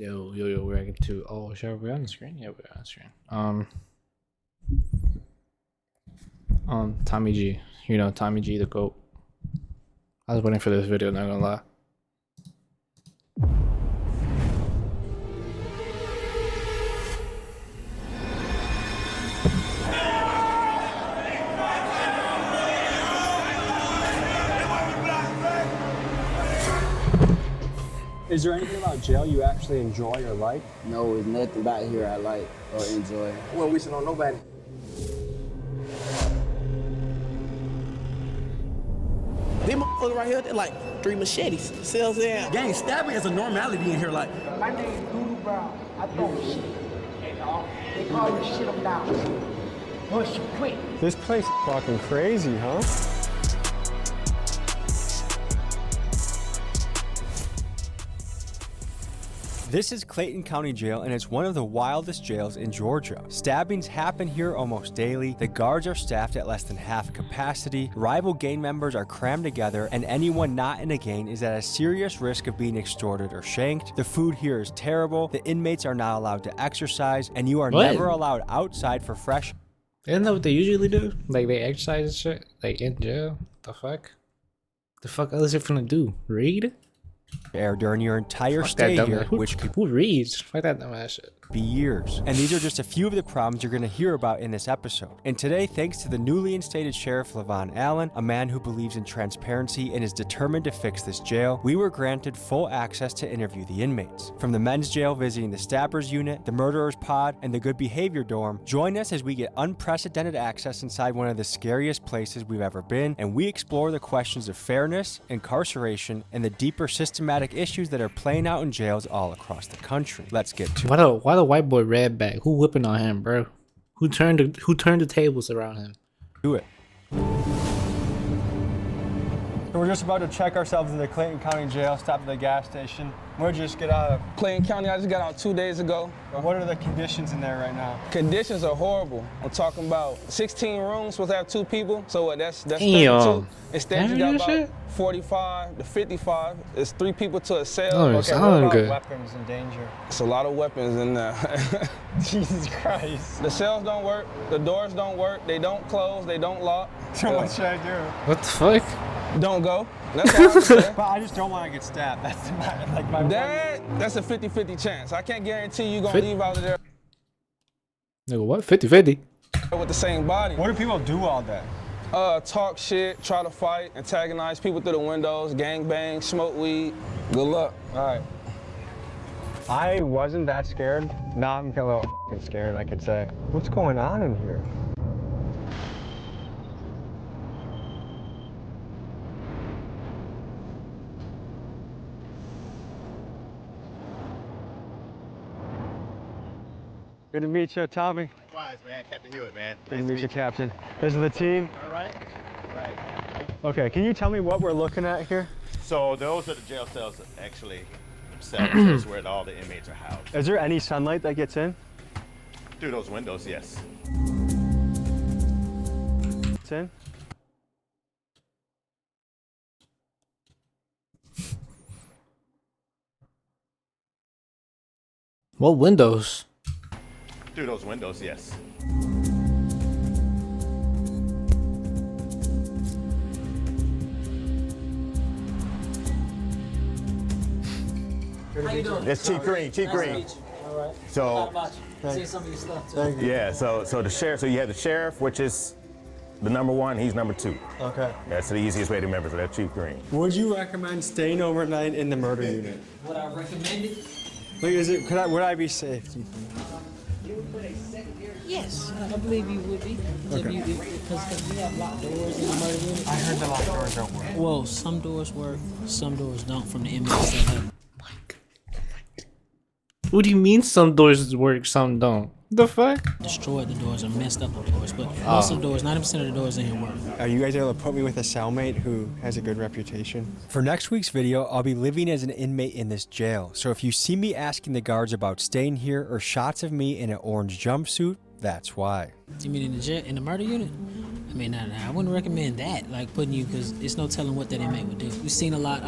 Yo, we're getting to. Oh, sure, we're on the screen. Yeah, we're on the screen. Tommy G. You know, Tommy G, the GOAT. I was waiting for this video, not gonna lie. Is there anything about jail you actually enjoy or like? No, there's nothing about here I like or enjoy. Well, we should know nobody. Them motherfuckers right here, they're like 3 machetes. Sells there. Gang stabbing is a normality in here. Like, My name Doodle Brown. I throw shit. And they call me shit them down. Push quick. This place is fucking crazy, huh? This is Clayton County Jail, and it's one of the wildest jails in Georgia. Stabbings happen here almost daily, the guards are staffed at less than half capacity, rival gang members are crammed together, and anyone not in a gang is at a serious risk of being extorted or shanked. The food here is terrible, the inmates are not allowed to exercise, and you are never allowed outside for fresh. Isn't that what they usually do? Like, they exercise and shit? Like, in jail? The fuck? The fuck else are gonna do? Read? Air during your entire stay here, which could who reads? Fuck that dumbass shit. Be years. And these are just a few of the problems you're going to hear about in this episode. And today, thanks to the newly instated Sheriff Levon Allen, a man who believes in transparency and is determined to fix this jail, we were granted full access to interview the inmates. From the men's jail visiting the stabbers unit, the murderers pod, and the good behavior dorm, join us as we get unprecedented access inside one of the scariest places we've ever been, and we explore the questions of fairness, incarceration, and the deeper systematic issues that are playing out in jails all across the country. Let's get to it. Why the white boy red back? Who whipping on him, bro? Who turned the tables around him? Do it. So we're just about to check ourselves into the Clayton County Jail, stop at the gas station. Where'd you just get out of? Clayton County, I just got out 2 days ago. What are the conditions in there right now? Conditions are horrible. I'm talking about 16 rooms, supposed to have 2 people. So what, that's Damn. 32. Instead, you got about shit? 45 to 55. It's 3 people to a cell. Oh, Okay, sound what about good. weapons and danger? It's a lot of weapons in there. Jesus Christ. The cells don't work. The doors don't work. They don't close. They don't lock. So what should I do? What the fuck? Don't go. That's all I'm saying. But I just don't want to get stabbed. That's my That's a 50-50 chance. I can't guarantee you're going to leave out of there Nigga, what? 50-50? with the same body. What do people do all day? Talk shit, try to fight, antagonize people through the windows, gang bang, smoke weed. Good luck. All right. I wasn't that scared. Now I'm a little scared, I could say. What's going on in here? Good to meet you, Tommy. Likewise, man. Captain Hewitt, man. Good to meet you, Captain. This is the team. All right. Okay, can you tell me what we're looking at here? So those are the jail cells that actually themselves. That's where all the inmates are housed. Is there any sunlight that gets in? Through those windows, yes. It's in? What windows? Through those windows, yes. How you doing? It's Chief Green. Chief Nice to Green. meet you. All right. So- How about you? See some of your stuff too. Yeah. So the sheriff. So you have the sheriff, which is the number 1. He's number 2. Okay. That's the easiest way to remember. So that's Chief Green. Would you recommend staying overnight in the murder unit? Would I recommend it? Like, would I be safe, do you think? Yes, I believe you would be. Because we have locked doors in the murder unit. I heard the locked doors don't work. Well, some doors work, some doors don't from the inmates that have. What do you mean some doors work, some don't? The fuck? Destroyed the doors or messed up the doors, but most of the doors, 90% of the doors in here work. Are you guys able to put me with a cellmate who has a good reputation? For next week's video, I'll be living as an inmate in this jail. So if you see me asking the guards about staying here or shots of me in an orange jumpsuit, That's why. You mean in the jail, in the murder unit? I mean, I wouldn't recommend that, like putting you, because it's no telling what that inmate would do. I've seen a lot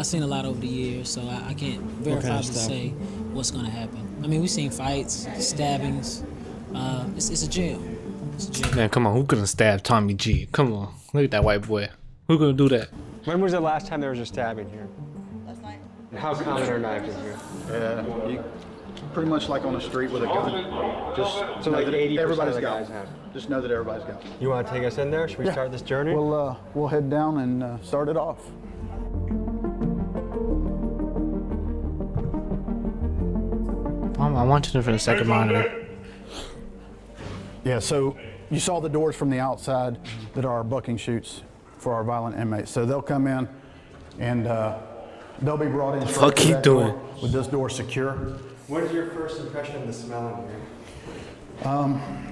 over the years, so I can't verifiably say what's going to happen. I mean, we've seen fights, stabbings. It's a jail. It's a jail. Man, come on, who couldn't stab Tommy G? Come on, look at that white boy. Who gonna do that? When was the last time there was a stabbing here? Last night. And how common are knives in here? Yeah, pretty much like on the street with a gun. Just so like 80% everybody's of the got guys have. Just know that everybody's got. You want to take us in there? Should we start this journey? We'll head down and start it off. I'm watching it from the second monitor. Yeah, so you saw the doors from the outside that are our bucking chutes for our violent inmates. So they'll come in and they'll be brought in. Fuck he doing? With this door secure. What is your first impression of the smell in here?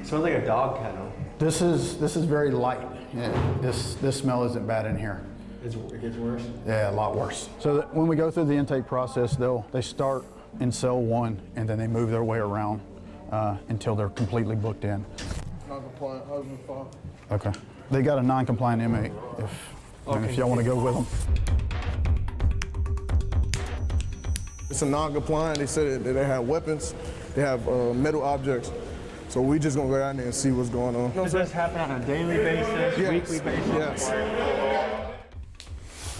It smells like a dog kennel. This is very light. Yeah, this smell isn't bad in here. It gets worse? Yeah, a lot worse. So that when we go through the intake process, they start in cell 1 and then they move their way around until they're completely booked in. Non-compliant husband, father. Okay. They got a non-compliant inmate if y'all want to go with them. It's a non-compliant. They said that they have weapons, they have metal objects. So we just gonna go down there and see what's going on. Does this happen on a daily basis, weekly basis? Yes.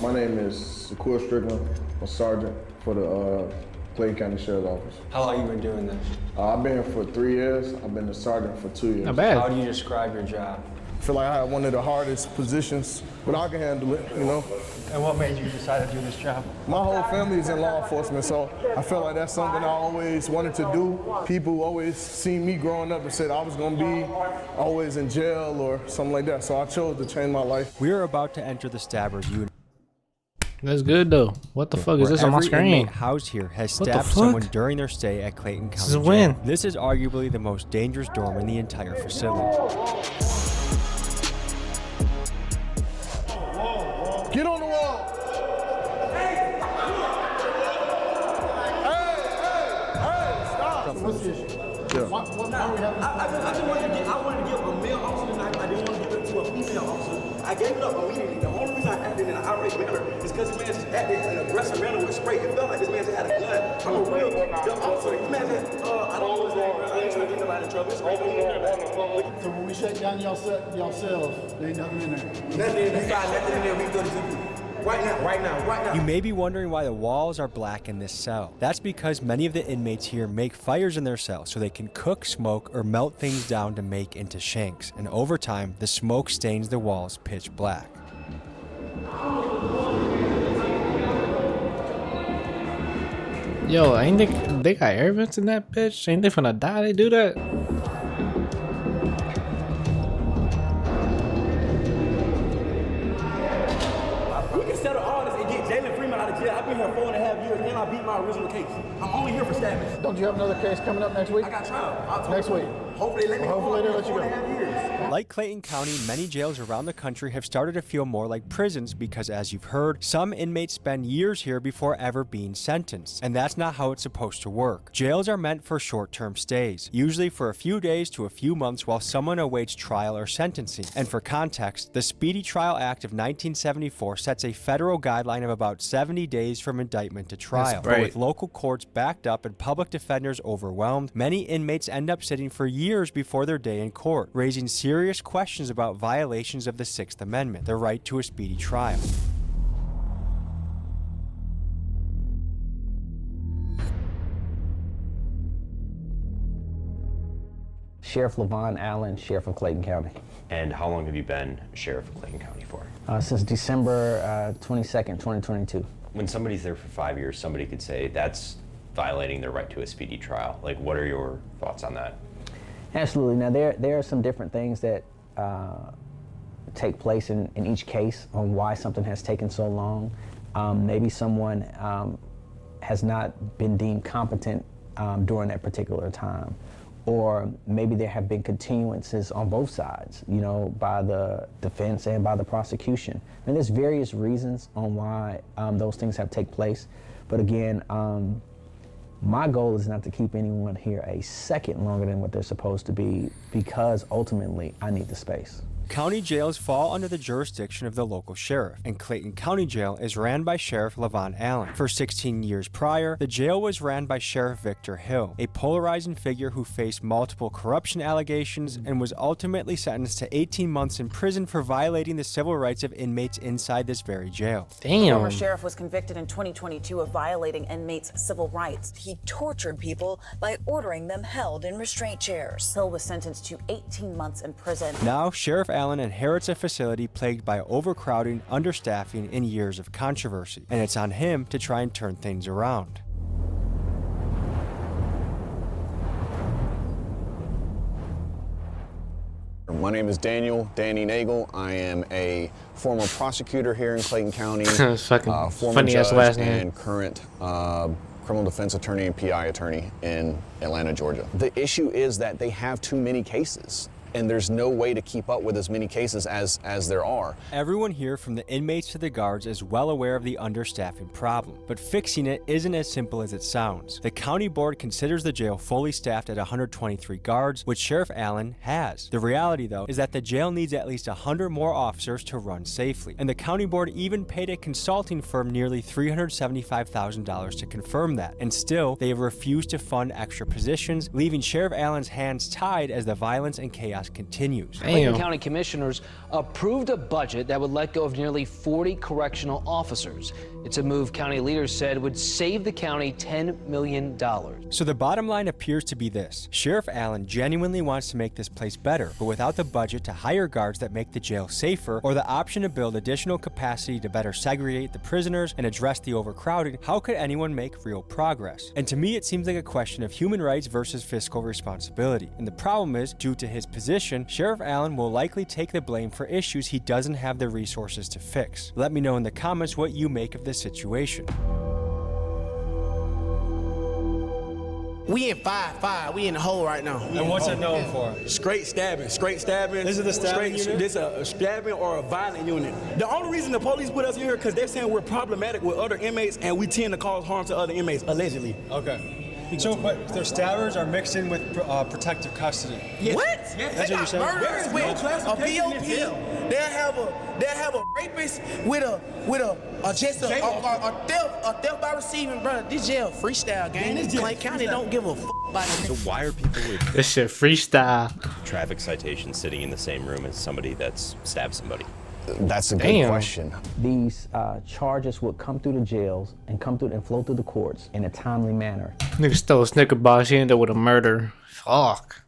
My name is Shakur Strickland. I'm a sergeant for the Clayton County Sheriff's Office. How long have you been doing this? I've been here for 3 years. I've been a sergeant for 2 years. Not bad. How do you describe your job? I feel like I have one of the hardest positions, but I can handle it, you know? And what made you decide to do this job? My whole family is in law enforcement, so I feel like that's something I always wanted to do. People always seen me growing up and said I was gonna be always in jail or something like that, so I chose to change my life. We are about to enter the Stabbers unit. That's good though. What the fuck is this on my Every screen? inmate housed here has What the stabbed fuck? someone during their stay at Clayton County This is Jail. when? This is arguably the most dangerous dorm in the entire facility. Get on the wall! Stop! What's the issue? Yeah. Why are we having I wanted to give a male officer tonight, but I didn't want to give it to a female officer. I gave it up immediately. The only reason I acted in an irate manner is because this man just acted in an aggressive manner with spray. It felt like this man just had a gun. I'm a real officer. This man said, I don't know his name. I ain't trying to get nobody in trouble. It's great. So when we shut down y'all cells, there ain't nothing in there. Nothing in there. Nothing in there. We go to the right now. You may be wondering why the walls are black in this cell. That's because many of the inmates here make fires in their cells so they can cook, smoke, or melt things down to make into shanks. And over time, the smoke stains the walls pitch black. Yo, ain't they got air vents in that bitch? Ain't they finna die? They do that? We can settle all this and get Jalen Freeman out of jail. I've been here 4.5 years and I beat my original case. I'm only here for stabbing. Don't you have another case coming up next week? I got trial. Next week. Hopefully they let me go. Hopefully they'll let you go. 4.5 years. Like Clayton County, many jails around the country have started to feel more like prisons because, as you've heard, some inmates spend years here before ever being sentenced. And that's not how it's supposed to work. Jails are meant for short-term stays, usually for a few days to a few months while someone awaits trial or sentencing. And for context, the Speedy Trial Act of 1974 sets a federal guideline of about 70 days from indictment to trial. But with local courts backed up and public defenders overwhelmed, many inmates end up sitting for years before their day in court, raising serious questions about violations of the Sixth Amendment, the right to a speedy trial. Sheriff Levon Allen, Sheriff of Clayton County. And how long have you been Sheriff of Clayton County for? Since December 22nd, 2022. When somebody's there for 5 years, somebody could say that's violating their right to a speedy trial. Like, what are your thoughts on that? Absolutely. Now, there are some different things that take place in each case on why something has taken so long. Maybe someone has not been deemed competent during that particular time. Or maybe there have been continuances on both sides, you know, by the defense and by the prosecution. And there's various reasons on why those things have taken place. But again, My goal is not to keep anyone here a second longer than what they're supposed to be, because ultimately I need the space. County jails fall under the jurisdiction of the local sheriff, and Clayton County Jail is ran by Sheriff Levon Allen. For 16 years prior, the jail was ran by Sheriff Victor Hill, a polarizing figure who faced multiple corruption allegations and was ultimately sentenced to 18 months in prison for violating the civil rights of inmates inside this very jail. The former sheriff was convicted in 2022 of violating inmates' civil rights. He tortured people by ordering them held in restraint chairs. Hill was sentenced to 18 months in prison. Now, Sheriff Allen inherits a facility plagued by overcrowding, understaffing, and years of controversy, and it's on him to try and turn things around. My name is Danny Nagel. I am a former prosecutor here in Clayton County, fucking former funny judge ass last name. and current criminal defense attorney and PI attorney in Atlanta, Georgia. The issue is that they have too many cases, and there's no way to keep up with as many cases as there are. Everyone here, from the inmates to the guards, is well aware of the understaffing problem, but fixing it isn't as simple as it sounds. The county board considers the jail fully staffed at 123 guards, which Sheriff Allen has. The reality, though, is that the jail needs at least 100 more officers to run safely, and the county board even paid a consulting firm nearly $375,000 to confirm that, and still, they have refused to fund extra positions, leaving Sheriff Allen's hands tied as the violence and chaos continues. Clayton County commissioners approved a budget that would let go of nearly 40 correctional officers. It's a move county leaders said would save the county $10 million. So the bottom line appears to be this. Sheriff Allen genuinely wants to make this place better, but without the budget to hire guards that make the jail safer, or the option to build additional capacity to better segregate the prisoners and address the overcrowding, how could anyone make real progress? And to me, it seems like a question of human rights versus fiscal responsibility. And the problem is, due to his position, Sheriff Allen will likely take the blame for issues he doesn't have the resources to fix. Let me know in the comments what you make of this situation. We in 5-5. We in the hole right now. And what's it known for? Straight stabbing. This is the stabbing unit? This is a stabbing or a violent unit. The only reason the police put us here because they're saying we're problematic with other inmates and we tend to cause harm to other inmates, allegedly. Okay. So, but their stabbers are mixed in with protective custody. Yes. What? Yes, That's what you're saying? Murders with a BOP. They'll have a rapist with a theft by receiving, bro. This jail freestyle gang. Clayton County don't give a fuck about it. So why are people with This shit freestyle. traffic citations sitting in the same room as somebody that's stabbed somebody? That's a good question. These charges would come through the jails and flow through the courts in a timely manner. Nigga stole a Snicker bar. She ended up with a murder. Fuck.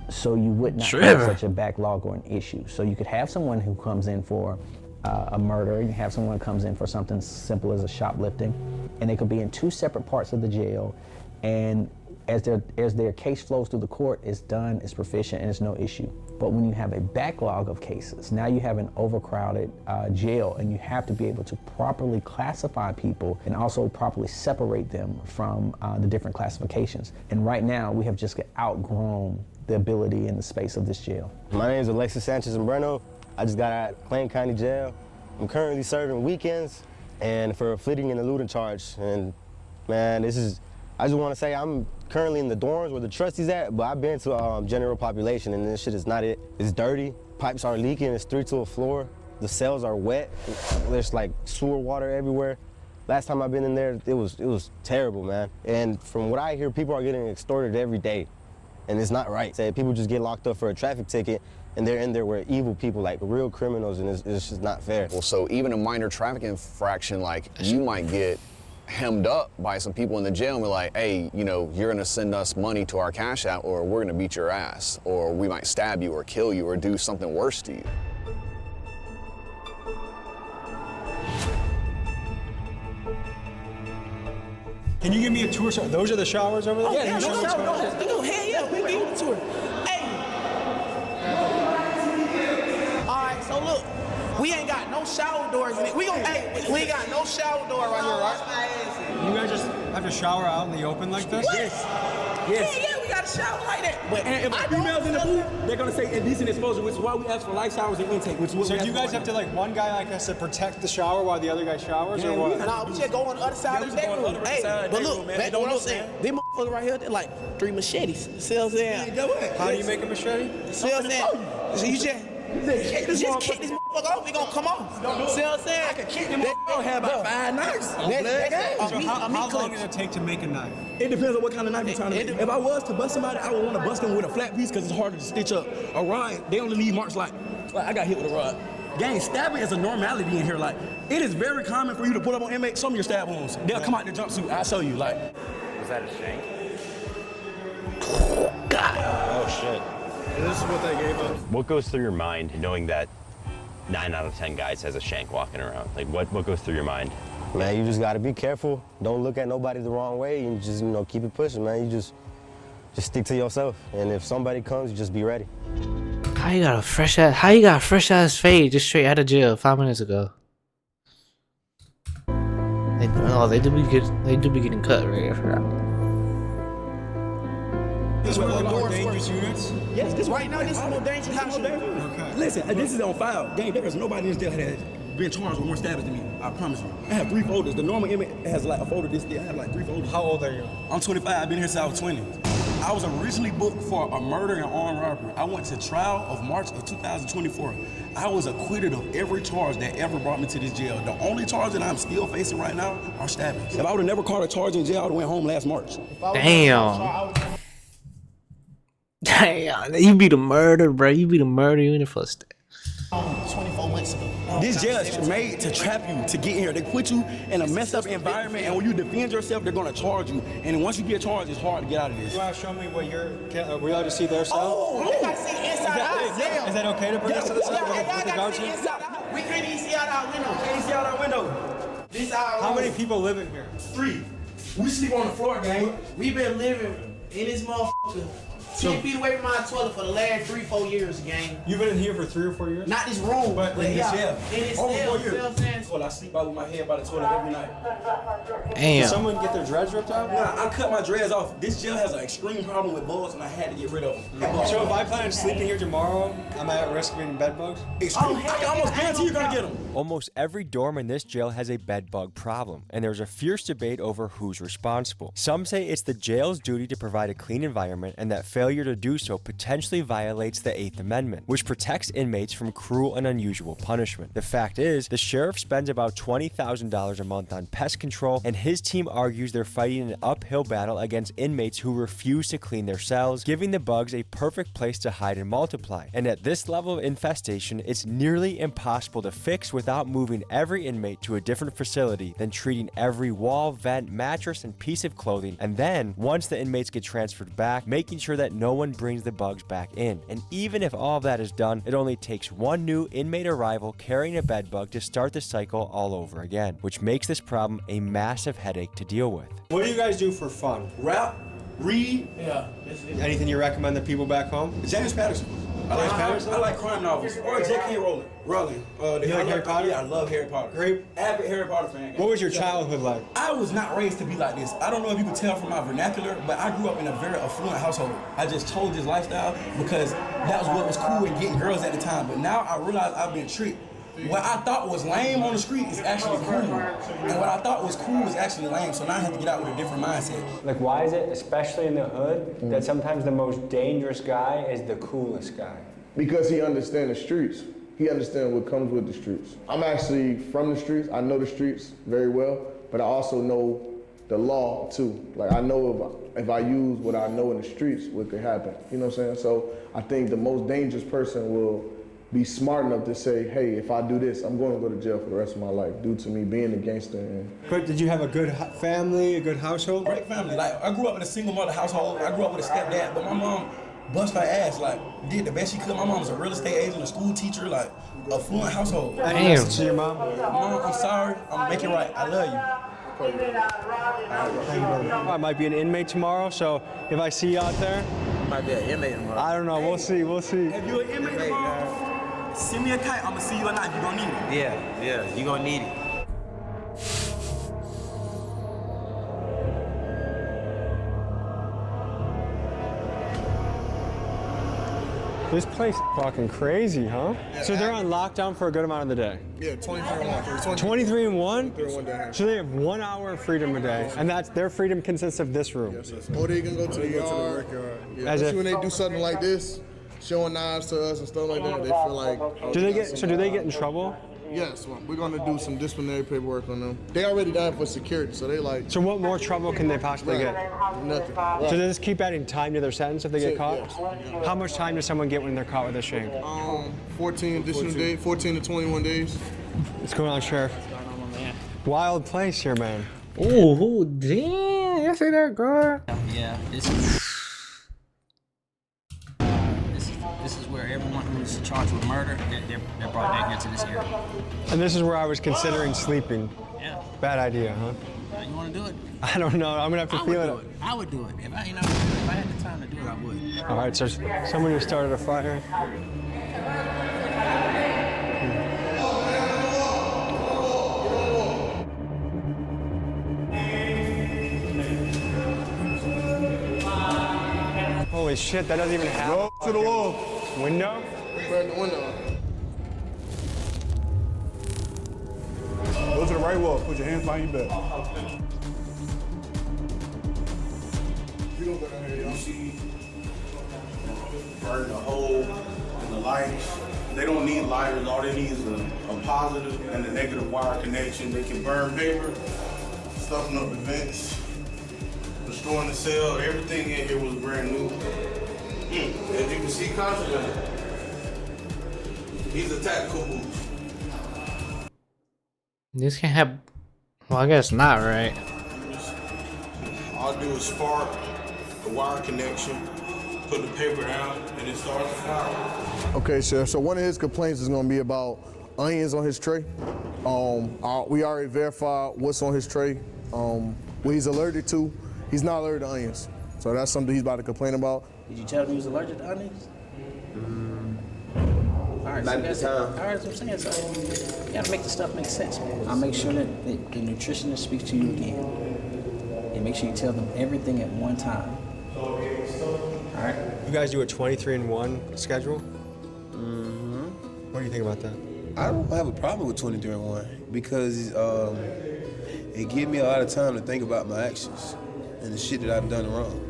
So you would not have such a backlog or an issue. So you could have someone who comes in for a murder, you have someone who comes in for something simple as a shoplifting, and they could be in two separate parts of the jail, and as their case flows through the court, it's done, it's proficient, and it's no issue. But when you have a backlog of cases, now you have an overcrowded jail, and you have to be able to properly classify people and also properly separate them from the different classifications. And right now, we have just outgrown the ability and the space of this jail. My name is Alexis Sanchez-Umbreno. I just got out of Clayton County Jail. I'm currently serving weekends and for a fleeing and eluding charge. And man, I just want to say I'm currently in the dorms where the trustees at, but I've been to general population and this shit is not it. It's dirty, pipes are leaking, it's 3 to a floor. The cells are wet, there's like sewer water everywhere. Last time I've been in there, it was terrible, man. And from what I hear, people are getting extorted every day. And it's not right. Say people just get locked up for a traffic ticket and they're in there with evil people, like real criminals, and it's just not fair. Well, so even a minor traffic infraction, like you might get hemmed up by some people in the jail and be like, hey, you know, you're gonna send us money to our cash app or we're gonna beat your ass, or we might stab you or kill you or do something worse to you. Can you give me a tour? Those are the showers over there? Oh, yeah, no shower. Hell yeah, we give you the tour. Hey. All right, so look, we ain't got no shower doors in it. We ain't got no shower door right here, right? You guys just have to shower out in the open like this? Yes. Yes. Yeah, we got to shower like that. But And if females in the booth, they're gonna say indecent exposure, which is why we ask for light showers and intake. Which is what So we do ask you for guys right have to now. like one guy like has to protect the shower while the other guy showers or what? Nah, we just go on the other side of the day room. Hey, but look, back to what I'm saying. These motherfuckers right here, they're like 3 machetes. See what I'm saying? How do you make a machete? See what I'm saying? So you just kick this motherfucker off, we gonna come off. See what I'm saying? I can kick them motherfuckers, have about 5 knives. So how long does it take to make a knife? It depends on what kind of knife you're trying to make. If I was to bust somebody, I would want to bust them with a flat piece because it's harder to stitch up. A rod, they only leave marks like I got hit with a rod. Gang, stabbing is a normality in here. Like, it is very common for you to put up on inmates some of your stab wounds. They'll come out the jumpsuit. I'll show you. Like, Was that a shank? God. Oh shit. This is what they gave us. What goes through your mind knowing that 9 out of 10 guys has a shank walking around? Like what goes through your mind? Man, you just gotta be careful. Don't look at nobody the wrong way and just, keep it pushing, man. You just stick to yourself. And if somebody comes, you just be ready. How you got a fresh ass fade just straight out of jail 5 minutes ago? They do be getting cut right here. this is where one the of the more doors dangerous work. units. Yes, this right now, this is the most dangerous house. Okay. Listen, this is on file. Gang, there is nobody in this jail that has been charged with more stabbings than me. I promise you. I have 3 folders. The normal inmate has like a folder this day. I have like 3 folders. How old are you? I'm 25. I've been here since I was 20. I was originally booked for a murder and armed robbery. I went to trial of March of 2024. I was acquitted of every charge that ever brought me to this jail. The only charge that I'm still facing right now are stabbings. If I would have never caught a charge in jail, I would have went home last March. Damn. Damn. You be the murder, bro. You be the murder unit for 24 months ago. This jail is made to trap you, to get in here. They put you in a messed up environment, and when you defend yourself, they're gonna charge you. And once you get charged, it's hard to get out of this. You want to show me what your, are we allowed to see their cell? Oh, we gotta see inside out. Is that okay to bring us to the cell with the guards here? We can't even see out our window. Can't even see out our window. This our How many people live in here? 3. We sleep on the floor, gang. We been living in this motherfucker 10 feet away from my toilet for the last 3-4 years, gang. You've been in here for 3 or 4 years? Not this room, but in this yeah. jail. In this Over 4 cell, years. you know what I'm saying? Well, I sleep out with my head by the toilet every night. Damn. Did someone get their dreads ripped out? Nah, I cut my dreads off. This jail has an extreme problem with bugs, and I had to get rid of them. So if I plan on sleeping here tomorrow, am I at risk of getting bed bugs? Extreme. I can almost guarantee you're gonna get them. Almost every dorm in this jail has a bed bug problem, and there's a fierce debate over who's responsible. Some say it's the jail's duty to provide a clean environment, and that failure to do so potentially violates the 8th Amendment, which protects inmates from cruel and unusual punishment. The fact is, the sheriff spends about $20,000 a month on pest control, and his team argues they're fighting an uphill battle against inmates who refuse to clean their cells, giving the bugs a perfect place to hide and multiply. And at this level of infestation, it's nearly impossible to fix without moving every inmate to a different facility, then treating every wall, vent, mattress, and piece of clothing, and then, once the inmates get transferred back, making sure that no one brings the bugs back in. And even if all of that is done, it only takes one new inmate arrival carrying a bed bug to start the cycle all over again, which makes this problem a massive headache to deal with. What do you guys do for fun? Rap, read. Yeah. Anything you recommend the people back home? James Patterson. I like crime novels. Or J.K. Rowling. You like Harry Potter? Yeah, I love Harry Potter. Great. Avid Harry Potter fan. What was your childhood like? I was not raised to be like this. I don't know if you can tell from my vernacular, but I grew up in a very affluent household. I just chose this lifestyle because that was what was cool in getting girls at the time. But now I realize I've been tricked. What I thought was lame on the street is actually cool. And what I thought was cool is actually lame, so now I have to get out with a different mindset. Like, why is it, especially in the hood, that sometimes the most dangerous guy is the coolest guy? Because he understands the streets. He understands what comes with the streets. I'm actually from the streets. I know the streets very well, but I also know the law too. Like, I know if I use what I know in the streets, what could happen. You know what I'm saying? So I think the most dangerous person will be smart enough to say, hey, if I do this, I'm going to go to jail for the rest of my life due to me being a gangster. But did you have a good family, a good household? Great family. Like, I grew up in a single mother household. I grew up with a stepdad, but my mom bust her ass, like, did the best she could. My mom was a real estate agent, a school teacher, like, affluent household. Any message to your mom? Mom, I'm sorry. I'm making right. I love you. I might be an inmate tomorrow, so if I see you out there, might be an inmate tomorrow. I don't know. We'll see. We'll see. If you're an inmate tomorrow, send me a kite. I'm gonna see you at night. You're gonna need it. Yeah, you're gonna need it. This place is fucking crazy, huh? So they're on lockdown for a good amount of the day. Yeah, 23 and 1. 23 and 1? 23 and 1 day. So they have 1 hour of freedom a day, and that's their freedom consists of this room. Yes, or they can go to the yard. Yeah, As especially if- when they do something like this, showing knives to us and stuff like that, they feel like. Oh, Do they get? some- So do they get in trouble? Yes, well, we're gonna do some disciplinary paperwork on them. They already died for security, so they like. So what more trouble can they possibly get? Nothing. So they just keep adding time to their sentence if they get caught? Yes. How much time does someone get when they're caught with a shank? 14 additional days, 14 to 21 days. What's going on, Sheriff? Wild place here, man. Oh, damn. You see that, girl? Yeah, this is where everyone who's charged with murder, they're brought back into this area. And this is where I was considering sleeping. Yeah. Bad idea, huh? You want to do it? I don't know. I'm gonna have to feel it. I would do it. If I had the time to do it, I would. All right, so someone who started a fire. Holy shit, that doesn't even happen. Go to the wall. Window? Grab the window. Go to the right wall. Put your hands behind your back. You don't go down here, y'all. See, burn the hole and the lights. They don't need lighters. All they need is a positive and a negative wire connection. They can burn paper, stuffing up the vents, destroying the cell. Everything in here was brand new. As you can see, constantly, these are tactical boots. This can have. Well, I guess not, right? All I do is spark the wire connection, put the paper down, and it starts to fire. Okay, Sheriff. So one of his complaints is going to be about onions on his tray. We already verified what's on his tray, what he's allergic to. He's not allergic to onions, so that's something he's about to complain about. Did you tell him he was allergic to onions? All right, Not at the time. All right, that's what I'm saying. So you gotta make the stuff make sense, man. I'll make sure that the nutritionist speaks to you again. And make sure you tell them everything at one time. All right? You guys do a 23 and 1 schedule? What do you think about that? I don't have a problem with 23 and 1 because it gives me a lot of time to think about my actions and the shit that I've done wrong.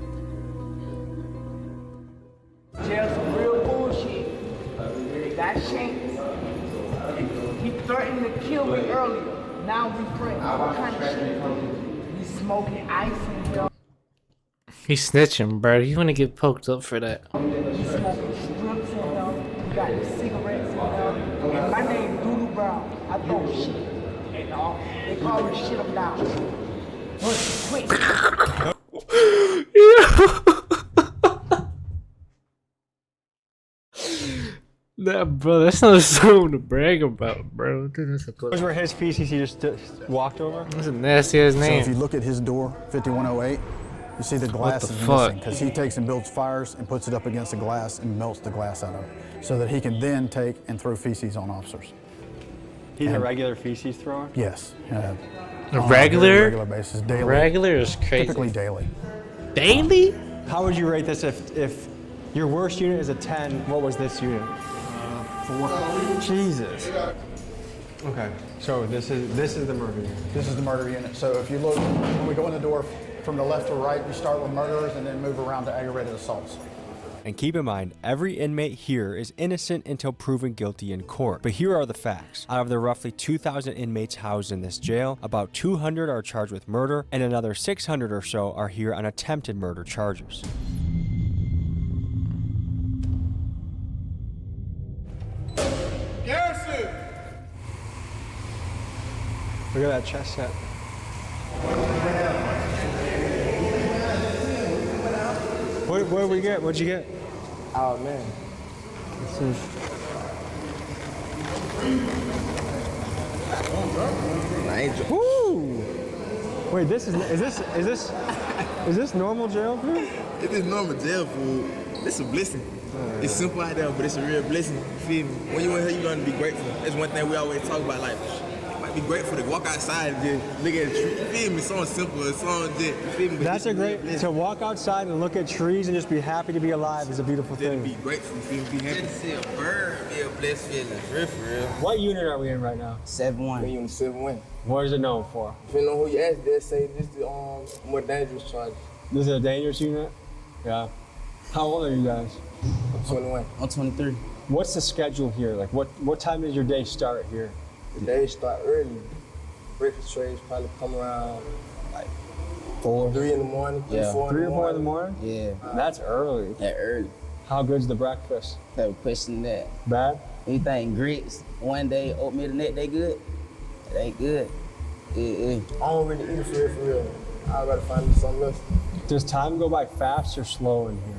Jail some real bullshit. They got shanks. He threatened to kill me earlier. Now we threatened. What kind of shit? We smoking ice in here. He's snitching, bro. He's gonna get poked up for that. We smoking strips in here. We got the cigarettes in here. And my name Doodoo Brown. I throw shit. And they call me shit up now. Quick. That, bro, that's not something to brag about, bro. Those were his feces he just walked over? That's a nasty ass So name. if you look at his door, 5108, you see the glass the is fuck? missing because he takes and builds fires and puts it up against the glass and melts the glass out of it so that he can then take and throw feces on officers. He's a regular feces thrower? Yes. A on a regular? very regular basis, daily. Regular is crazy. Typically daily. Daily? How would you rate this if your worst unit is a 10, what was this unit? 4. Jesus. Okay, so this is the murder unit. This is the murder unit. So if you look, when we go in the door from the left to right, we start with murderers and then move around to aggravated assaults. And keep in mind, every inmate here is innocent until proven guilty in court. But here are the facts. Out of the roughly 2,000 inmates housed in this jail, about 200 are charged with murder, and another 600 or so are here on attempted murder charges. Garrison! Look at that chest set. What did we get? What'd you get? Oh man. Woo! Wait, is this normal jail food? It is normal jail food. It's a blessing. It's simple out there, but it's a real blessing. You feel me? When you in here, you're gonna be grateful. That's one thing we always talk about. Like, I'd be grateful to walk outside and just look at the tree. You feel me? Something simple, something just, you feel me? But That's a great, to walk outside and look at trees and just be happy to be alive is a beautiful thing. Be grateful, you feel me? Be happy. Just see a bird, be a blessed feeling, real for real. What unit are we in right now? 7-1. Me on the 7-1. What is it known for? Depending on who you ask, they'll say this is the more dangerous charge. This is a dangerous unit? Yeah. How old are you guys? I'm 21. I'm 23. What's the schedule here? Like, what time does your day start here? The day start early. Breakfast trays probably come around like 3 in the morning, 3 or 4 in the morning. Yeah. That's early. That early. How good's the breakfast? Have a question that. Bad? Anything grits one day, oatmeal the next day good? It ain't good. I don't really eat it for real. I'd rather find me something else. Does time go by fast or slow in here?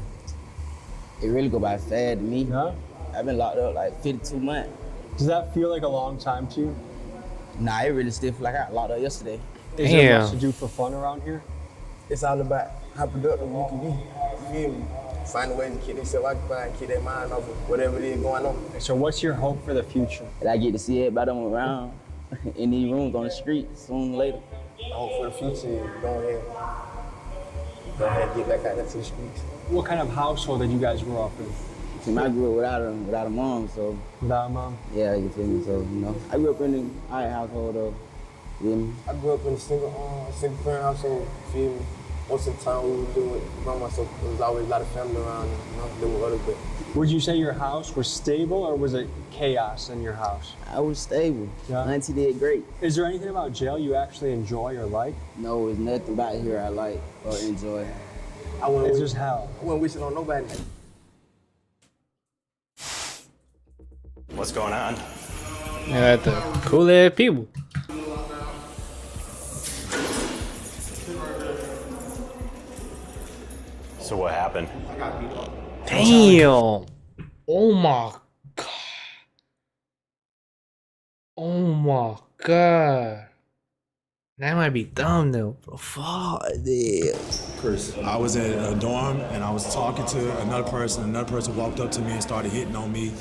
It really go by fast to me. Yeah? I've been locked up like 52 months. Does that feel like a long time to you? Nah, it really still feel like I got locked up yesterday. Is there much to do for fun around here? It's all about how productive you can be. You feel me? Find a way to keep themselves occupied and keep their mind off of whatever it is going on. So what's your hope for the future? That I get to see everybody around in these rooms on the street sooner or later. I hope for the future is go ahead and get back out there to the streets. What kind of household did you guys grow up in? See, I grew up without a mom, so. Without a mom? Yeah, you feel me? So, I grew up in an iron household, though. You feel me? I grew up in a single parent household, you feel me? Most of the time we were living with grandma, so there was always a lot of family around and, living with others, but. Would you say your house was stable or was it chaos in your house? I was stable. Yeah. Auntie did great. Is there anything about jail you actually enjoy or like? No, there's nothing about here I like or enjoy. It's just hell. I wouldn't wish it on nobody. What's going on? Yeah, the cool ass people. So what happened? Damn. Oh my god. Oh my god. That might be dumb though, bro. Fuck this. Chris, I was in a dorm and I was talking to another person. Another person walked up to me and started hitting on me.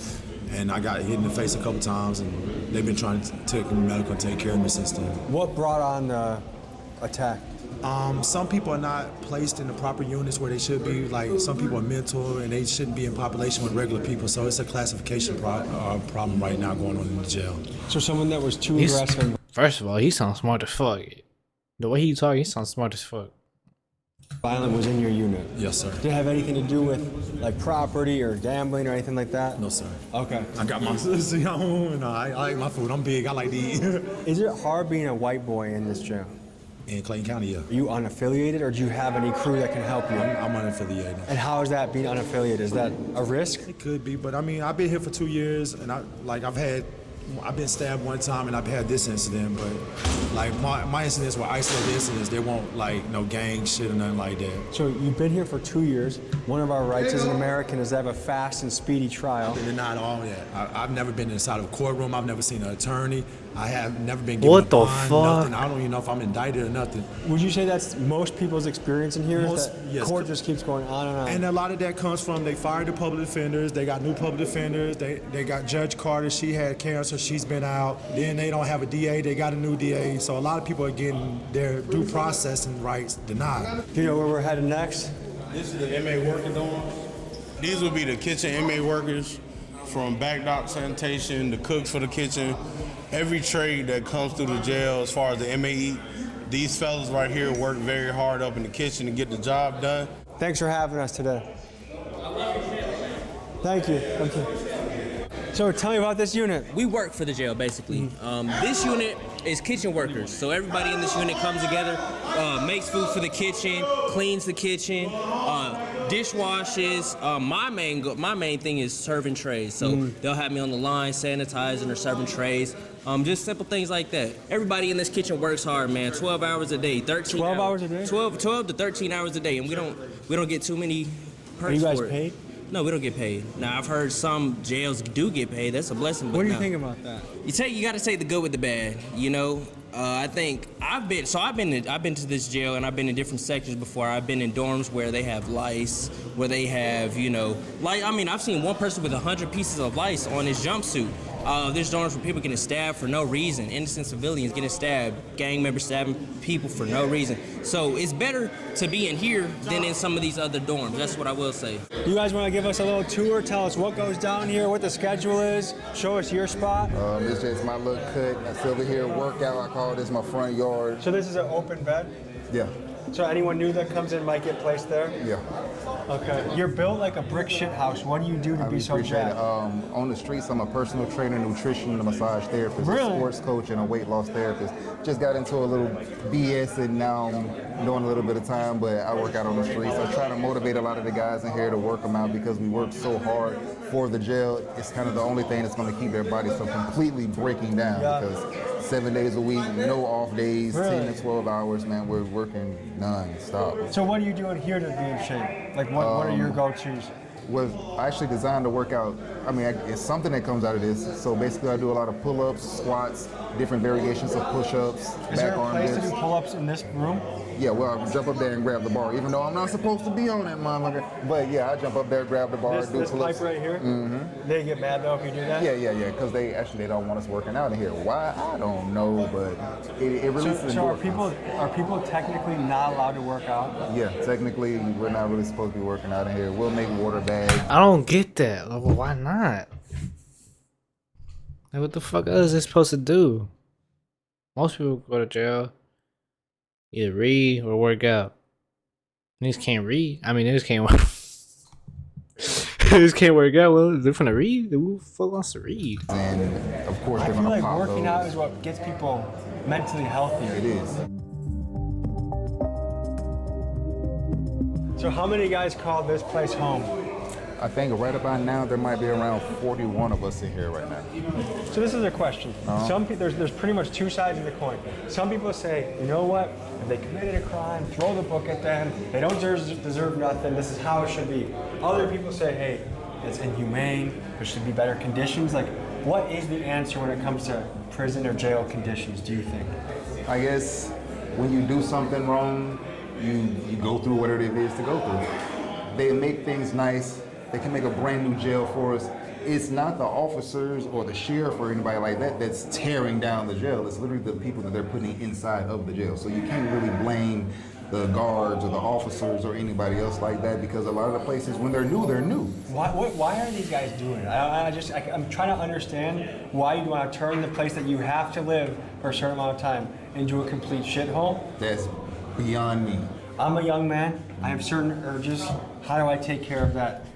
And I got hit in the face a couple times, and they've been trying to take me medical and take care of me since then. What brought on the attack? Some people are not placed in the proper units where they should be. Like, some people are mental and they shouldn't be in population with regular people. So it's a classification problem right now going on in the jail. So someone that was too aggressive. First of all, he sounds smart as fuck. The way he talk, he sounds smart as fuck. Violent was in your unit? Yes, sir. Did it have anything to do with like property or gambling or anything like that? No, sir. Okay. I got my I like my food. I'm big. I like to eat. Is it hard being a white boy in this jail? In Clayton County, yeah. Are you unaffiliated or do you have any crew that can help you? I'm unaffiliated. And how is that being unaffiliated? Is that a risk? It could be, but I mean, I've been here for 2 years and I've been stabbed one time and I've had this incident, but like my incidents were isolated incidents. They won't like no gang shit or nothing like that. So you've been here for 2 years. One of our rights as an American is to have a fast and speedy trial. They're not all that. I've never been inside of a courtroom. I've never seen an attorney. I have never been given a bond, nothing. I don't even know if I'm indicted or nothing. Would you say that's most people's experience in here? Yes. Court just keeps going on and on. And a lot of that comes from they fired the public defenders. They got new public defenders. They got Judge Carter. She had cancer. She's been out. Then they don't have a DA. They got a new DA. So a lot of people are getting their due processing rights denied. Do you know where we're headed next? This is the inmate working dorms. These will be the kitchen inmate workers, from back dock sanitation, the cooks for the kitchen, every trade that comes through the jail as far as the inmate eat. These fellas right here work very hard up in the kitchen to get the job done. Thanks for having us today. Thank you. Thank you. So tell me about this unit. We work for the jail, basically. This unit is kitchen workers. So everybody in this unit comes together, makes food for the kitchen, cleans the kitchen, dishwashes. My main thing is serving trays. So they'll have me on the line, sanitizing or serving trays. Just simple things like that. Everybody in this kitchen works hard, man. 12 hours a day, 13 12 hours a day? 12 to 13 hours a day, and we don't get too many perks. Are you guys for it. paid? No, we don't get paid. Now, I've heard some jails do get paid. That's a blessing. But What do you no. think about that? You got to take the good with the bad. You know, I think I've been to this jail and I've been in different sections before. I've been in dorms where they have lice, where they have I've seen one person with 100 pieces of lice on his jumpsuit. There's dorms where people getting stabbed for no reason, innocent civilians getting stabbed, gang members stabbing people for no reason. So it's better to be in here than in some of these other dorms. That's what I will say. You guys want to give us a little tour? Tell us what goes down here, what the schedule is. Show us your spot. This is my little cut. I sit over here, workout. I call this my front yard. So this is an open bed? Yeah. So anyone new that comes in might get placed there? Yeah. Okay. You're built like a brick shit house. What do you do to be so jacked? On the streets, I'm a personal trainer, nutrition, and massage therapist, Really? a sports coach, and a weight loss therapist. Just got into a little BS, and now I'm doing a little bit of time, but I work out on the streets. I try to motivate a lot of the guys in here to work them out because we work so hard for the jail. It's kind of the only thing that's going to keep their bodies from completely breaking down because 7 days a week, no off days, Really? 10 to 12 hours, man. We're working non-stop. So what are you doing here to be in shape? Like what are your go-tos? I actually designed to work out. I mean, it's something that comes out of this. So basically, I do a lot of pull-ups, squats, different variations of push-ups, Is there a place to do pull-ups in this room? Yeah, well, I jump up there and grab the bar, even though I'm not supposed to be on that motherfucker. But yeah, I jump up there, grab the bar, do This pull-ups. pipe right here? Mm-hmm. They get mad though if you do that? Yeah, because they don't want us working out in here. Why? I don't know, but it releases So endorphins. are people technically not allowed to work out? Yeah, technically, we're not really supposed to be working out in here. We'll make water bags. I don't get that. Like, well, why not? Like, what the fuck else is it supposed to do? Most people go to jail, either read or work out. Niggas can't read. I mean, niggas can't work. Niggas can't work out. Well, they're finna read. Who the fuck wants to read? And of course, I they're feel gonna like pop working those. out is what gets people mentally healthy. It is. So how many guys call this place home? I think right about now there might be around 41 of us in here right now. So this is a question. Some there's pretty much two sides of the coin. Some people say, you know what? If they committed a crime, throw the book at them. They don't deserve nothing. This is how it should be. Other people say, hey, it's inhumane. There should be better conditions. Like, what is the answer when it comes to prison or jail conditions? Do you think? I guess when you do something wrong, you go through whatever it is to go through. They make things nice. They can make a brand new jail for us. It's not the officers or the sheriff or anybody like that that's tearing down the jail. It's literally the people that they're putting inside of the jail. So you can't really blame the guards or the officers or anybody else like that because a lot of the places, when they're new, they're new. Why are these guys doing it? I'm trying to understand why you want to turn the place that you have to live for a certain amount of time into a complete shithole. That's beyond me. I'm a young man. I have certain urges. How do I take care of that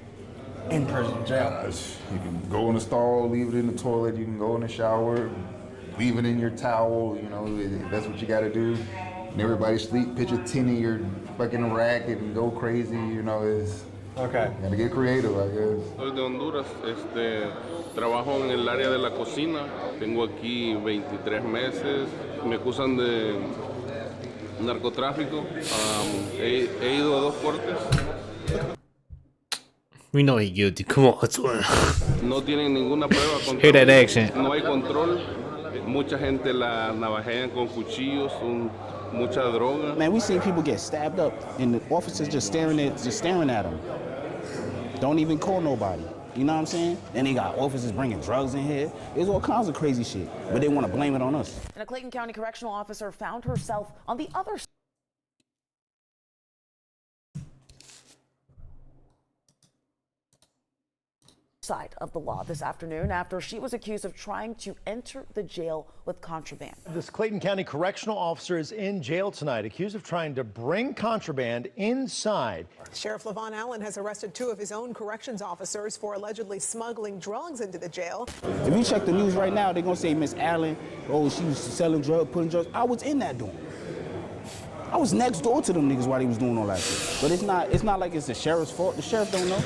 in prison, jail? You can go in the stall, leave it in the toilet. You can go in the shower, leave it in your towel. You know, if that's what you got to do. And everybody sleep, pitch a tin in your fucking rack and go crazy. You know, it's okay. Gotta get creative, I guess. Soy de Honduras, trabajo en el área de la cocina. Tengo aquí 23 meses. Me acusan de narcotráfico. He ido a 2 cortes. We know he guilty. Come on, let's win. No tienen ninguna prueba contra Hear that mí. accent. No hay control. Mucha gente la navajean con cuchillos, mucha droga. Man, we seen people get stabbed up and the officers just staring at them. Don't even call nobody. You know what I'm saying? And they got officers bringing drugs in here. There's all kinds of crazy shit, but they want to blame it on us. And a Clayton County correctional officer found herself on the other side of the law this afternoon after she was accused of trying to enter the jail with contraband. This Clayton County correctional officer is in jail tonight, accused of trying to bring contraband inside. Sheriff Levon Allen has arrested 2 of his own corrections officers for allegedly smuggling drugs into the jail. If you check the news right now, they're gonna say Miss Allen, oh, she was selling drugs, putting drugs. I was in that dorm. I was next door to them niggas while they was doing all that shit. But it's not like it's the sheriff's fault. The sheriff don't know.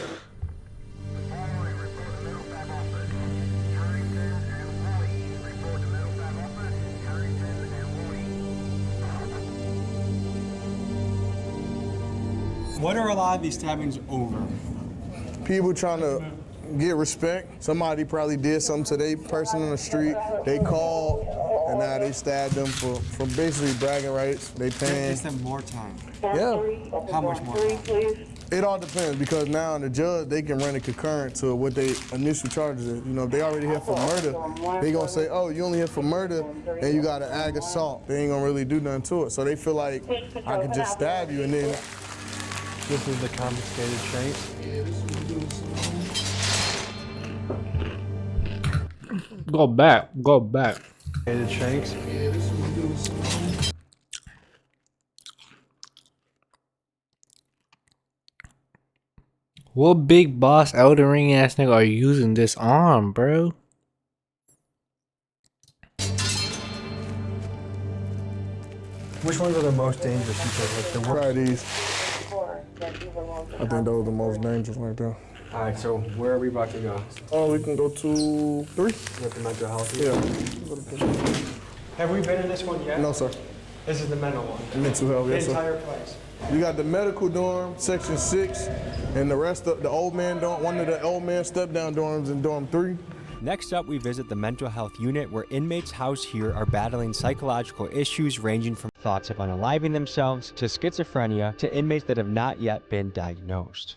What are a lot of these stabbings over? People trying to get respect. Somebody probably did something to their person on the street. They called, and now they stabbed them for basically bragging rights. They paying. Gives them more time. Yeah. How much more time? It all depends because now the judge, they can run it concurrent to what they initial charges is. You know, if they already here for murder, they gonna say, oh, you only here for murder and you got an ag assault. They ain't gonna really do nothing to it. So they feel like I could just stab you and then. This is the confiscated shank. Go back. Go back. Confiscated shanks. What big boss Elden Ring ass nigga are you using this on, bro? Which ones are the most dangerous? You think? Like the Try these. I think those are the most dangerous right there. All right, so where are we about to go? Oh, we can go to 3. With the mental health. Yeah. Have we been in this one yet? No, sir. This is the mental one. Mental health, yes, The sir. entire place. You got the medical dorm, section 6, and the rest of the old man dorm, one of the old man step-down dorms in dorm 3. Next up, we visit the mental health unit where inmates housed here are battling psychological issues ranging from thoughts of unaliving themselves to schizophrenia to inmates that have not yet been diagnosed.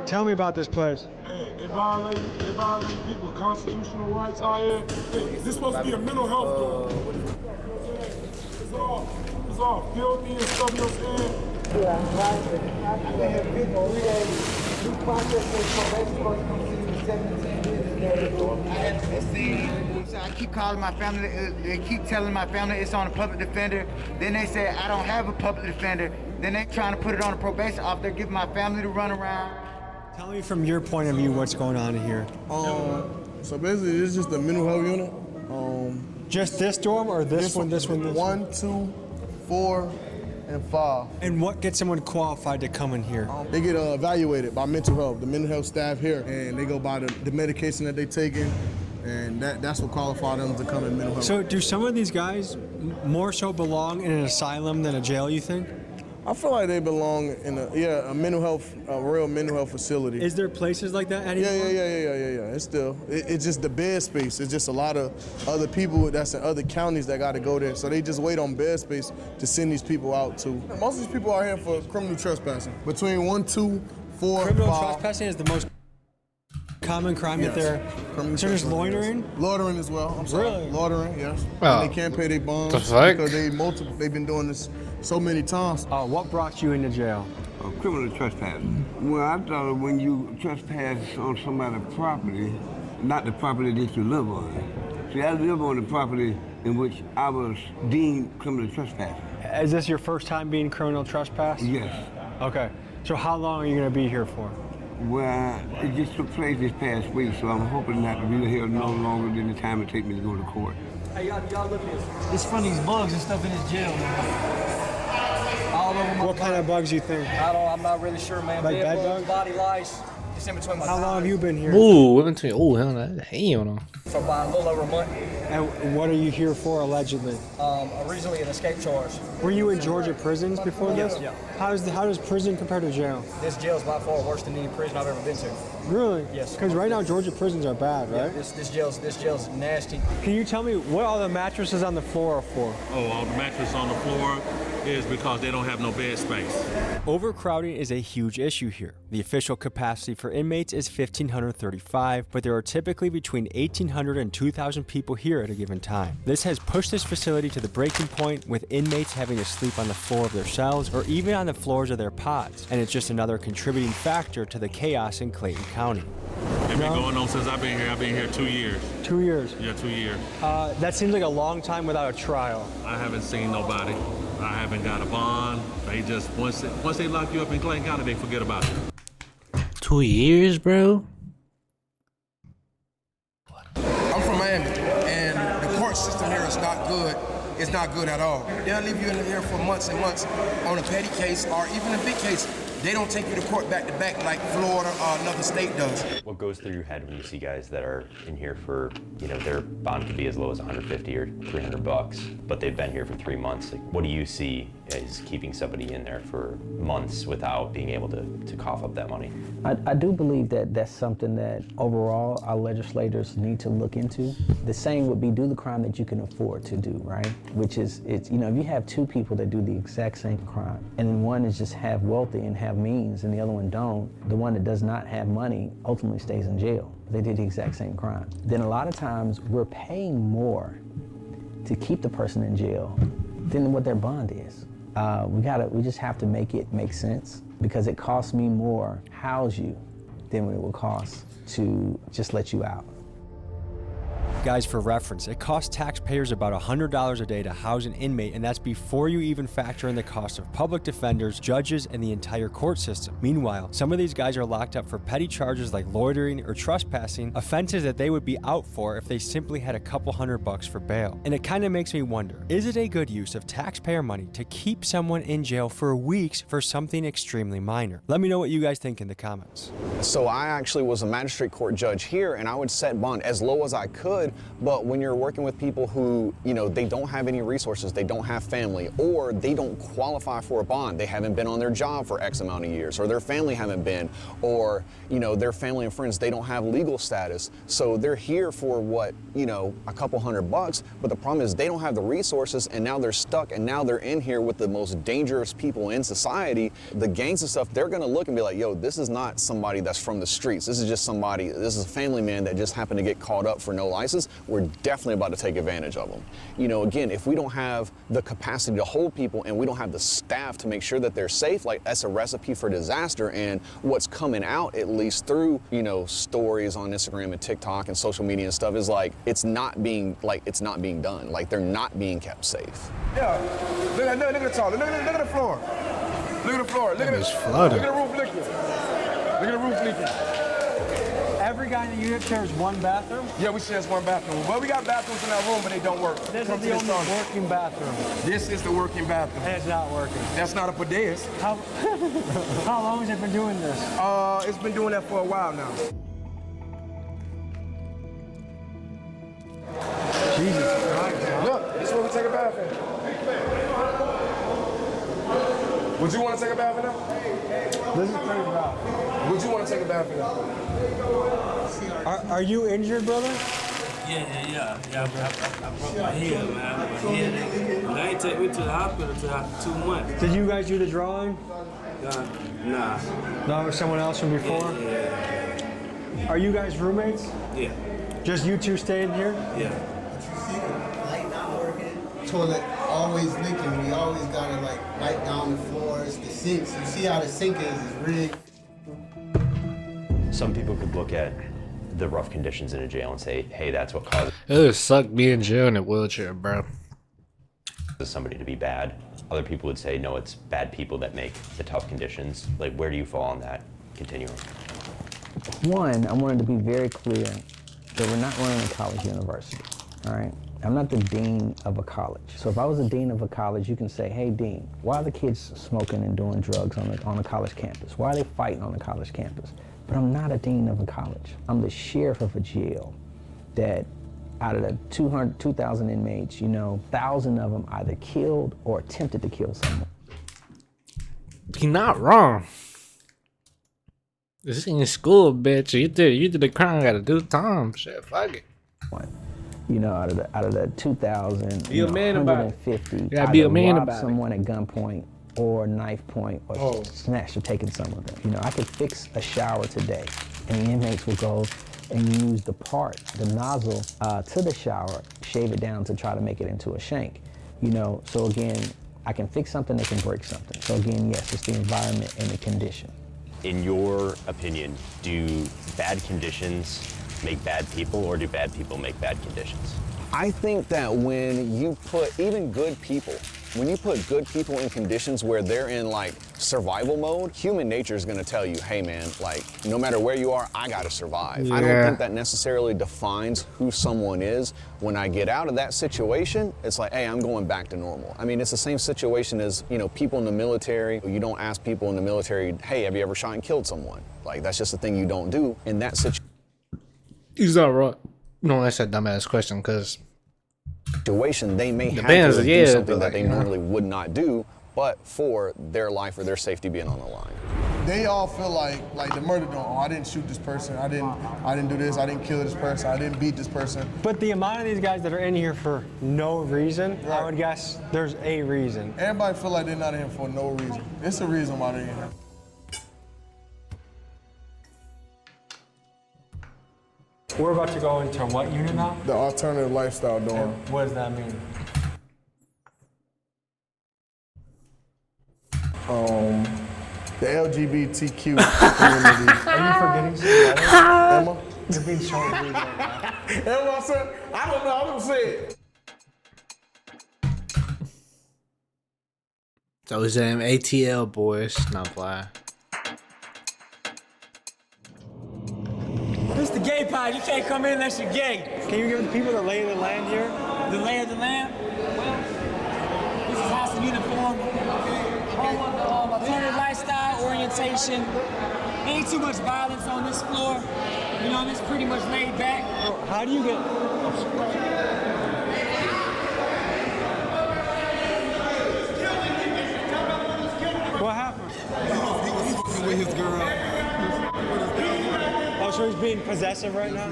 Tell me about this place. It violates people's constitutional rights out here. Is this supposed to be a mental health door? It's all filthy and stuff, you know what I'm saying? Yeah, right. They have people every day. New process is probation supposed to come see you 17 days. I keep calling my family. They keep telling my family it's on a public defender. Then they say I don't have a public defender. Then they trying to put it on a probation officer. They're giving my family to run around. Tell me from your point of view what's going on here. So basically, this is just the mental health unit. Just this dorm or this one, this one, this one? 1, 2, 4, and 5. And what gets someone qualified to come in here? They get evaluated by mental health, the mental health staff here, and they go by the medication that they taking, and that's what qualifies them to come in mental health. So do some of these guys more so belong in an asylum than a jail, you think? I feel like they belong in a mental health, a real mental health facility. Is there places like that anymore? Yeah. It's still, it's just the bed space. It's just a lot of other people that's in other counties that got to go there. So they just wait on bed space to send these people out too. Most of these people are here for criminal trespassing. Between 1, 2, 4, Criminal 5. trespassing is the most common crime that they're. So there's loitering? Loitering as well. I'm sorry. Really? Loitering, yes. Oh. And they can't pay their bonds The fuck? because they've been doing this so many times. What brought you into jail? Criminal trespassing. Well, I thought when you trespass on somebody's property, not the property that you live on. See, I live on the property in which I was deemed criminal trespassing. Is this your first time being criminal trespass? Yes. Okay. So how long are you going to be here for? Well, it just took place this past week, so I'm hoping not to be here no longer than the time it take me to go to court. Hey, y'all look at this. It's from these bugs and stuff in this jail, man. All over my What kind of bugs you think? I'm not really sure, man. Like Bed bed bugs, bugs? body lice, just in between my How long have you been here? Ooh, in between. Ooh, hell no. Hell no. For about a little over a month. And what are you here for, allegedly? Originally an escape charge. Were you in Georgia prisons before this? Yeah. How does prison compare to jail? This jail is by far worse than any prison I've ever been to. Really? Yes. Because right now Georgia prisons are bad, Yeah, right? this jail's nasty. Can you tell me what all the mattresses on the floor are for? Oh, all the mattresses on the floor is because they don't have no bed space. Overcrowding is a huge issue here. The official capacity for inmates is 1,535, but there are typically between 1,800 and 2,000 people here at a given time. This has pushed this facility to the breaking point, with inmates having to sleep on the floor of their cells or even on the floors of their pods, and it's just another contributing factor to the chaos in Clayton County. It's been going on since I've been here. I've been here 2 years. 2 years? Yeah, 2 years. That seems like a long time without a trial. I haven't seen nobody. I haven't got a bond. They just, once they lock you up in Clayton County, they forget about it. 2 years, bro? I'm from Miami, and the court system here is not good. It's not good at all. They'll leave you in there for months and months on a petty case or even a big case. They don't take you to court back to back like Florida or another state does. What goes through your head when you see guys that are in here for, you know, their bond could be as low as 150 or 300 bucks, but they've been here for 3 months? Like, what do you see as keeping somebody in there for months without being able to cough up that money? I do believe that that's something that overall our legislators need to look into. The saying would be, do the crime that you can afford to do, right? Which is, it's, you know, if you have two people that do the exact same crime, and then one is just half wealthy and have means and the other one don't, the one that does not have money ultimately stays in jail. They did the exact same crime. Then a lot of times we're paying more to keep the person in jail than what their bond is. We just have to make it make sense, because it costs me more to house you than what it will cost to just let you out. Guys, for reference, it costs taxpayers about $100 a day to house an inmate, and that's before you even factor in the cost of public defenders, judges, and the entire court system. Meanwhile, some of these guys are locked up for petty charges like loitering or trespassing, offenses that they would be out for if they simply had a couple $100 for bail. And it kind of makes me wonder, is it a good use of taxpayer money to keep someone in jail for weeks for something extremely minor? Let me know what you guys think in the comments. So I actually was a magistrate court judge here, and I would set bond as low as I could. But when you're working with people who, you know, they don't have any resources, they don't have family, or they don't qualify for a bond, they haven't been on their job for X amount of years, or their family haven't been, or, you know, their family and friends, they don't have legal status. So they're here for what, you know, a couple $100, but the problem is they don't have the resources, and now they're stuck, and now they're in here with the most dangerous people in society. The gangs and stuff, they're gonna look and be like, yo, this is not somebody that's from the streets. This is just somebody, this is a family man that just happened to get caught up for no license. We're definitely about to take advantage of them. You know, again, if we don't have the capacity to hold people and we don't have the staff to make sure that they're safe, like, that's a recipe for disaster. And what's coming out, at least through, you know, stories on Instagram and TikTok and social media and stuff, is like, it's not being done. Like, they're not being kept safe. Yeah, look at the top, look at the floor. Look at the floor, look at It's flooded. Look at the roof leaking. Look at the roof leaking. Every guy in the unit shares one bathroom? Yeah, we share one bathroom. Well, we got bathrooms in our room, but they don't work. This is the only working bathroom. This is the working bathroom. And it's not working. That's not a bidet. How long has it been doing this? It's been doing that for a while now. Jesus Christ. Look, this is where we take a bath in. Would you want to take a bath in there? This is pretty rough. Would you want to take a bath in there? Are you injured, brother? Yeah. I broke my head, man. My head. They ain't take me to the hospital till 2 months. Did you guys do the drawing? Nah. No, with someone else from before? Yeah. Are you guys roommates? Yeah. Just you two staying here? Yeah. Light not working. Toilet always leaking. We always gotta like wipe down the floors, the sinks. You see how the sink is rigged. Some people could look at the rough conditions in a jail and say, hey, that's what causes It would suck being in jail in a wheelchair, bro. somebody to be bad. Other people would say, no, it's bad people that make the tough conditions. Like, where do you fall on that continuum? One, I wanted to be very clear that we're not running a college university, all right? I'm not the dean of a college. So if I was a dean of a college, you can say, hey, dean, why are the kids smoking and doing drugs on a college campus? Why are they fighting on a college campus? But I'm not a dean of a college. I'm the sheriff of a jail that out of the 2,000 inmates, you know, 1,000 of them either killed or attempted to kill someone. You're not wrong. This ain't school, bitch. You did the crime, gotta do time. Shit, fuck it. You know, out of the 2,000, Be a man about it. 150 You gotta be a man robbed about it. someone at gunpoint or knife point or snatched or taken some of them. You know, I could fix a shower today, and the inmates will go and use the nozzle to the shower, shave it down to try to make it into a shank. You know, so again, I can fix something, they can break something. So again, yes, it's the environment and the condition. In your opinion, do bad conditions make bad people, or do bad people make bad conditions? I think that when you put even good people When you put good people in conditions where they're in like survival mode, human nature is gonna tell you, hey man, like no matter where you are, I gotta survive. I don't think that necessarily defines who someone is. When I get out of that situation, it's like, hey, I'm going back to normal. I mean, it's the same situation as, you know, people in the military. You don't ask people in the military, hey, have you ever shot and killed someone? Like, that's just a thing you don't do in that situation. He's not right. No, that's a dumbass question, because They may have bands, to yeah, do something but that they normally would not do, but for their life or their safety being on the line. They all feel like the murder dome. Oh, I didn't shoot this person. I didn't do this. I didn't kill this person. I didn't beat this person. But the amount of these guys that are in here for no reason, I would guess there's a reason. Everybody feel like they're not in here for no reason. It's a reason why they're in here. We're about to go into what unit now? The alternative lifestyle dorm. What does that mean? The LGBTQ community. Are you forgetting something? Emma? You're being so rude right now. Emma, I said, I don't know, I don't say it. So it's them ATL boys. Not fly. This the gay pod. You can't come in unless you're gay. Can you give the people the lay of the land here? The lay of the land? Well, this is house uniform. Home of the alternative lifestyle orientation. Ain't too much violence on this floor. You know, it's pretty much laid back. How do you get... What happened? He was with his girl. Oh, so he's being possessive right now?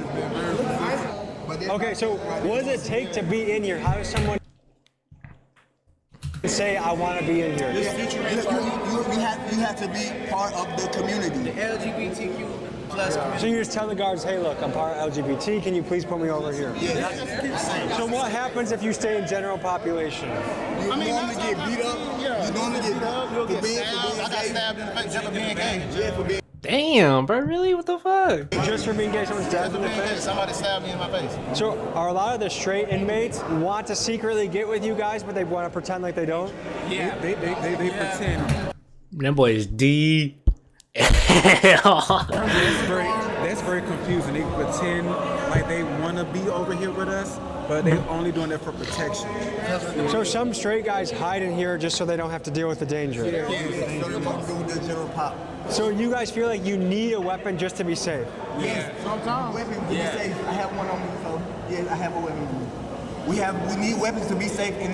Okay, so what does it take to be in here? How does someone say, I want to be in here? You have to be part of the community. The LGBTQ plus community. So you just tell the guards, hey, look, I'm part of LGBT. Can you please put me over here? Yeah. So what happens if you stay in general population? You normally get beat up. You normally get beat up. You'll get stabbed. I got stabbed in the face just for being gay. Yeah, for being. Damn, bro, really? What the fuck? Just for being gay, someone stabbed in the face? Somebody stabbed me in my face. So are a lot of the straight inmates want to secretly get with you guys, but they want to pretend like they don't? Yeah, they pretend. Them boys D. That's very confusing. They pretend like they want to be over here with us, but they're only doing that for protection. So some straight guys hide in here just so they don't have to deal with the danger. Yeah, so they want to do the general pop. So you guys feel like you need a weapon just to be safe? Yeah. Sometimes. Weapons to be safe. I have one on me, so yes, I have a weapon on me. We need weapons to be safe in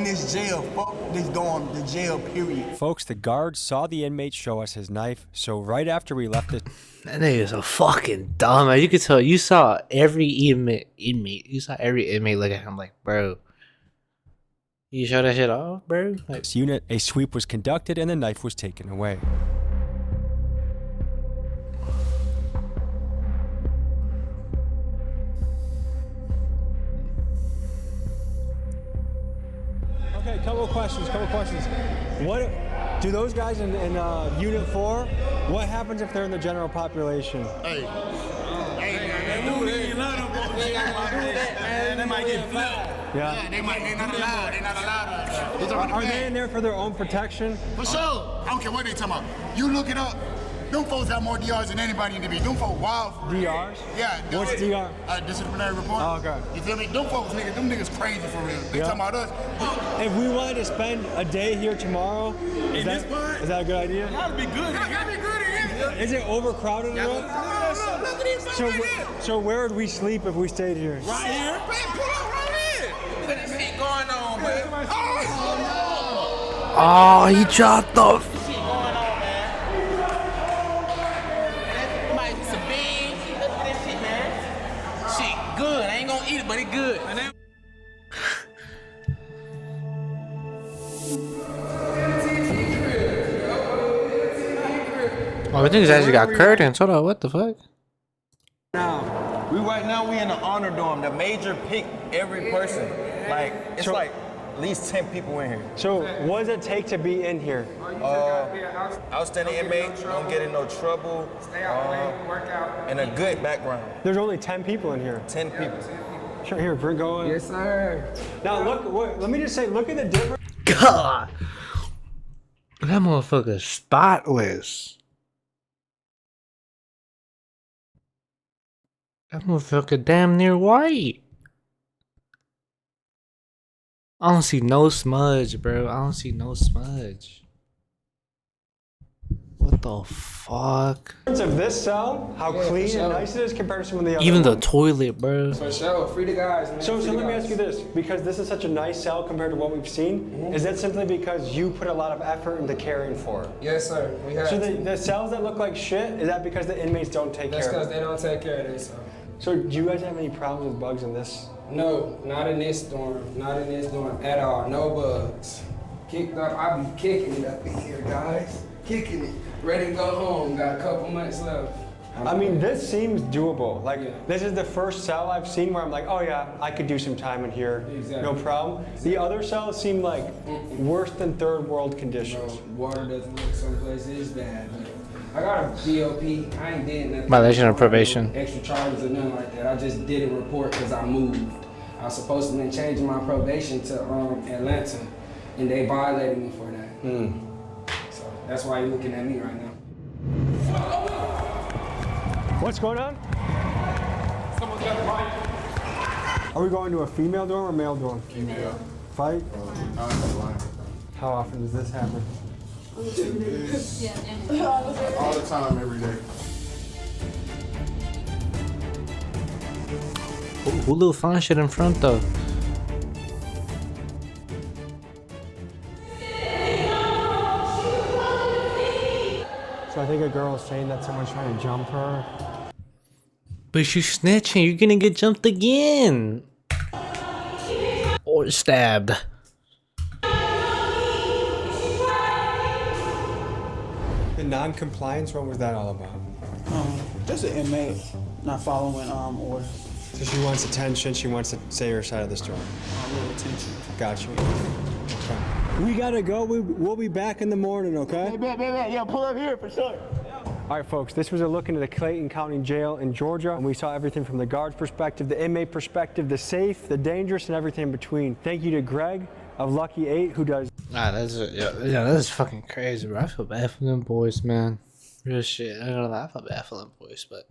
this jail. Fuck this dorm, the jail, period. Folks, the guards saw the inmate show us his knife, so right after we left it... That nigga's a fucking dumbass. You could tell, you saw every inmate. You saw every inmate look at him like, bro, you show that shit off, bro? Like, This unit, a sweep was conducted and the knife was taken away. Okay, couple of questions. What do those guys in Unit 4, what happens if they're in the general population? They might get flipped. Yeah. They're not allowed. They're not allowed. Are they in there for their own protection? For sure. I don't care what they talking about. You look it up. Them folks got more DRs than anybody in the beat. Them folks wild. DRs? Yeah. What's DR? Disciplinary report. Oh, okay. You feel me? Them folks, them niggas crazy for real. They talking about us. If we wanted to spend a day here tomorrow, is that a good idea? That'd be good. That'd be good in here. Is it overcrowded at all? Look at these right here. So where would we sleep if we stayed here? Right here. Man, pull up right here. Look at this shit going on, man. oh, he dropped the. Good. I ain't gonna eat it, but it good. Oh, I think he's actually got curtains. Hold on, what the fuck? Right now we in the honor dorm. The major pick every person. Like it's like at least 10 people in here. So what does it take to be in here? Outstanding inmate, don't get in no trouble, and a good background. There's only 10 people in here. 10 people. Sure, here, bring going. Yes, sir. Now look, let me just say, look at the difference. God. That motherfucker's spotless. That motherfucker damn near white. I don't see no smudge, bro. I don't see no smudge. What the fuck? In terms of this cell, how clean and nice it is compared to some of the other Even the ones. toilet, bro. For sure, free the guys, man. So let me ask you this, because this is such a nice cell compared to what we've seen, is that simply because you put a lot of effort into caring for it? Yes, sir. We have So to. the cells that look like shit, is that because the inmates don't take That's care of because they don't take care of themselves. So do you guys have any problems with bugs in this? No, not in this dorm. Not in this dorm at all. No bugs. Kicked up. I be kicking it up in here, guys. Kicking it. Ready to go home. Got a couple months left. I mean, this seems doable. Like, this is the first cell I've seen where I'm like, oh yeah, I could do some time in here, no problem. The other cells seem like worse than third world conditions. Bro, water doesn't look someplace is bad. I got a BOP. I ain't did nothing. Violation of probation. Extra charges or nothing like that. I just did a report because I moved. I was supposed to be changing my probation to Atlanta, and they violated me for that. So that's why you're looking at me right now. What's going on? Someone's got a fight. Are we going to a female dorm or male dorm? Female. Fight? No, that's fine. How often does this happen? All the time, every day. Who little fun shit in front though? So I think a girl is saying that someone's trying to jump her. But you snitching, you're gonna get jumped again. Or stabbed. The non-compliance, what was that all about? Just an inmate not following orders. So she wants attention, she wants to say her side of the story. A little attention. Got you. Okay. We gotta go, we'll be back in the morning, okay? Yeah, pull up here for sure. All right, folks, this was a look into the Clayton County Jail in Georgia, and we saw everything from the guard's perspective, the inmate perspective, the safe, the dangerous, and everything in between. Thank you to Greg of Lucky 8, who does... Ah, that's fucking crazy, bro. I feel bad for them boys, man. Real shit. I don't know, I feel bad for them boys, but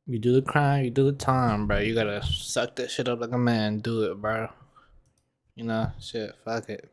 you do the crime, you do the time, bro. You gotta suck that shit up like a man. Do it, bro. You know, shit. Fuck it.